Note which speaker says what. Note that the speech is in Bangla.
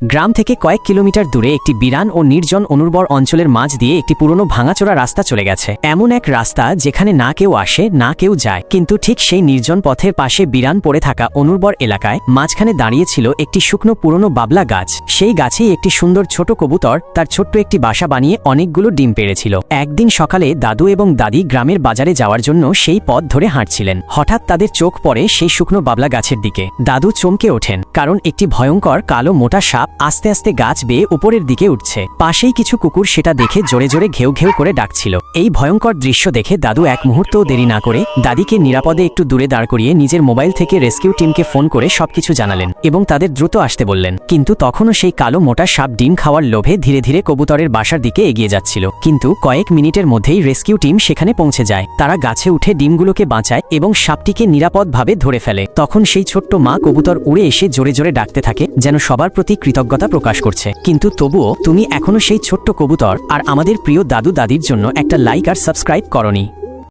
Speaker 1: গ্রাম থেকে কয়েক কিলোমিটার দূরে একটি বিরান ও নির্জন অনুর্বর অঞ্চলের মাঝ দিয়ে একটি পুরনো ভাঙাচোরা রাস্তা চলে গেছে। এমন এক রাস্তা যেখানে না কেউ আসে না কেউ যায়, কিন্তু ঠিক সেই নির্জন পথের পাশে বিরান পড়ে থাকা অনুর্বর এলাকায় মাঝখানে দাঁড়িয়েছিল একটি শুকনো পুরনো বাবলা গাছ। সেই গাছেই একটি সুন্দর ছোট কবুতর তার ছোট্ট একটি বাসা বানিয়ে অনেকগুলো ডিম পেড়েছিল। একদিন সকালে দাদু এবং দাদি গ্রামের বাজারে যাওয়ার জন্য সেই পথ ধরে হাঁটছিলেন। হঠাৎ তাদের চোখ পড়ে সেই শুকনো বাবলা গাছের দিকে। দাদু চমকে ওঠেন, কারণ একটি ভয়ঙ্কর কালো মোটা সাপ আস্তে আস্তে গাছ বেয়ে উপরের দিকে উঠছে। পাশেই কিছু কুকুর সেটা দেখে জোরে জোরে ঘেউ ঘেউ করে ডাকছিল। এই ভয়ঙ্কর দৃশ্য দেখে দাদু এক মুহূর্তও দেরি না করে দাদিকে নিরাপদে একটু দূরে দাঁড় করিয়ে নিজের মোবাইল থেকে রেস্কিউ টিমকে ফোন করে সবকিছু জানালেন এবং তাদের দ্রুত আসতে বললেন। কিন্তু তখনও সেই কালো মোটা সাপ ডিম খাওয়ার লোভে ধীরে ধীরে কবুতরের বাসার দিকে এগিয়ে যাচ্ছিল। কিন্তু কয়েক মিনিটের মধ্যেই রেস্কিউ টিম সেখানে পৌঁছে যায়। তারা গাছে উঠে ডিমগুলোকে বাঁচায় এবং সাপটিকে নিরাপদভাবে ধরে ফেলে। তখন সেই ছোট্ট মা কবুতর উড়ে এসে জোরে জোরে ডাকতে থাকে, যেন সবার প্রতি কৃতজ্ঞতা প্রকাশ করছে। কিন্তু তবুও তুমি এখনো সেই ছোট্ট কবুতর আর আমাদের প্রিয় দাদু দাদির জন্য একটা লাইক আর সাবস্ক্রাইব করনি।